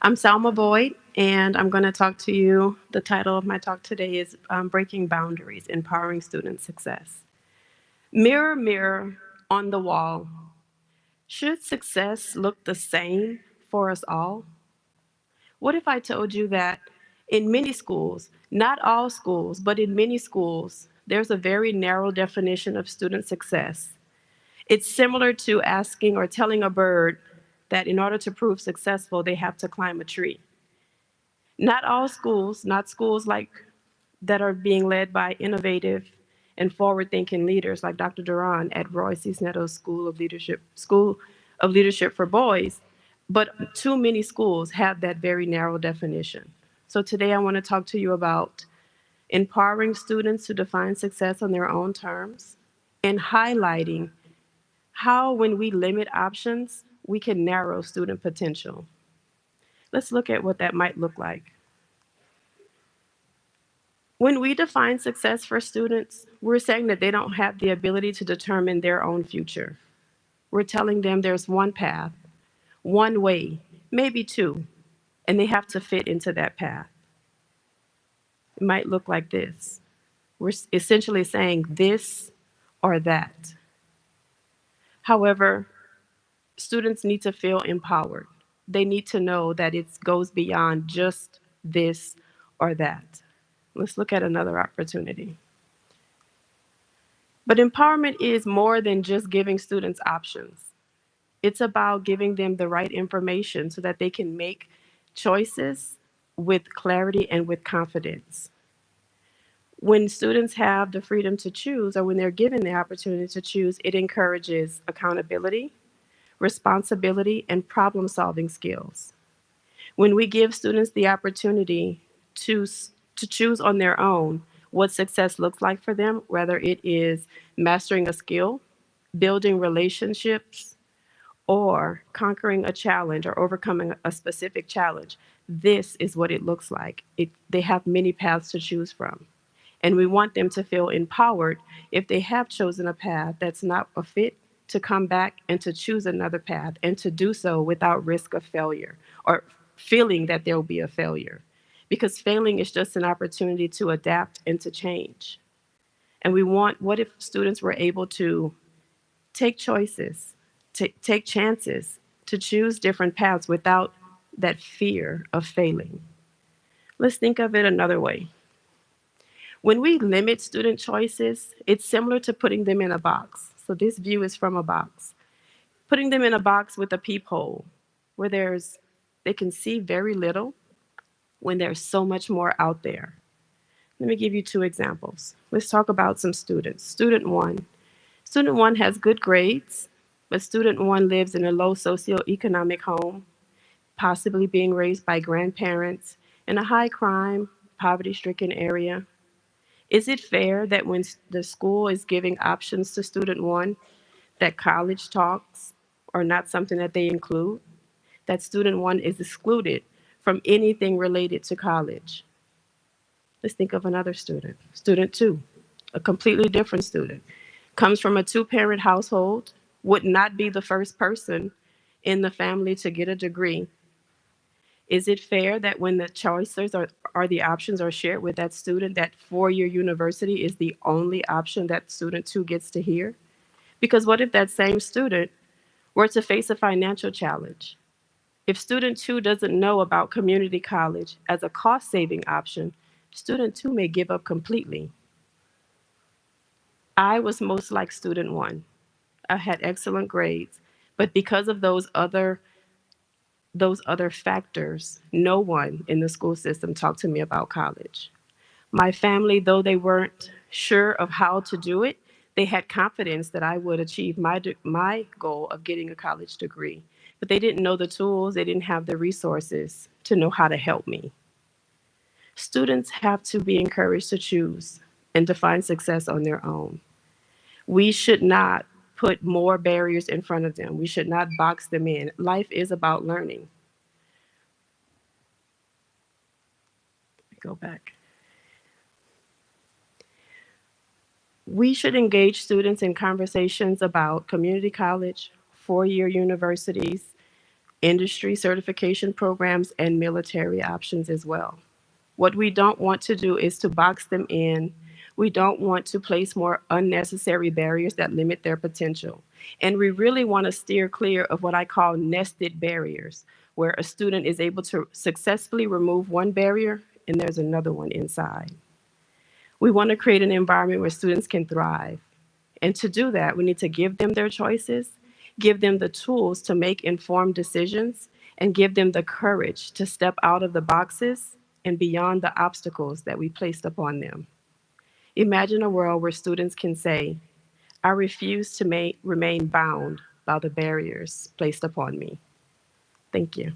I'm Salma Boyd, and I'm going to talk to you. The title of my talk today is Breaking Boundaries, Empowering Student Success. Mirror, mirror on the wall, should success look the same for us all? What if I told you that in many schools, not all schools, but in many schools, there's a very narrow definition of student success? It's similar to asking or telling a bird that in order to prove successful, they have to climb a tree. Not all schools, not schools like that are being led by innovative and forward-thinking leaders like Dr. Duran at Roy Cisneros School of Leadership for Boys, but too many schools have that very narrow definition. So today I want to talk to you about empowering students to define success on their own terms and highlighting how when we limit options, we can narrow student potential. Let's look at what that might look like. When we define success for students, we're saying that they don't have the ability to determine their own future. We're telling them there's one path, one way, maybe two, and they have to fit into that path. It might look like this. We're essentially saying this or that. However, students need to feel empowered. They need to know that it goes beyond just this or that. Let's look at another opportunity. But empowerment is more than just giving students options. It's about giving them the right information so that they can make choices with clarity and with confidence. When students have the freedom to choose, or when they're given the opportunity to choose, it encourages accountability, responsibility, and problem solving skills. When we give students the opportunity to, to choose on their own what success looks like for them, whether it is mastering a skill, building relationships, or conquering a challenge or overcoming a specific challenge, this is what it looks like. They have many paths to choose from. And we want them to feel empowered if they have chosen a path that's not a fit to come back and to choose another path and to do so without risk of failure or feeling that there will be a failure. Because failing is just an opportunity to adapt and to change. And we want, what if students were able to take choices, take chances, to choose different paths without that fear of failing? Let's think of it another way. When we limit student choices, it's similar to putting them in a box. So this view is from a box. Putting them in a box with a peephole where they can see very little when there's so much more out there. Let me give you two examples. Let's talk about some students. Student one. Student one has good grades, but student one lives in a low socioeconomic home, possibly being raised by grandparents in a high crime, poverty stricken area. Is it fair that when the school is giving options to student one, that college talks are not something that they include? That student one is excluded from anything related to college? Let's think of another student. Student two, a completely different student, comes from a two-parent household, would not be the first person in the family to get a degree. Is it fair that when the choices are the options are shared with that student, that four-year university is the only option that student two gets to hear? Because what if that same student were to face a financial challenge? If student two doesn't know about community college as a cost-saving option, student two may give up completely. I was most like student one. I had excellent grades, but because of those other factors, no one in the school system talked to me about college. My family, though they weren't sure of how to do it, they had confidence that I would achieve my goal of getting a college degree. But they didn't know the tools, they didn't have the resources to know how to help me. Students have to be encouraged to choose and define success on their own. We should not put more barriers in front of them. We should not box them in. Life is about learning. Go back. We should engage students in conversations about community college, four-year universities, industry certification programs, and military options as well. What we don't want to do is to box them in. We don't want to place more unnecessary barriers that limit their potential. And we really want to steer clear of what I call nested barriers, where a student is able to successfully remove one barrier and there's another one inside. We want to create an environment where students can thrive. And to do that, we need to give them their choices, give them the tools to make informed decisions, and give them the courage to step out of the boxes and beyond the obstacles that we placed upon them. Imagine a world where students can say, I refuse to remain bound by the barriers placed upon me. Thank you.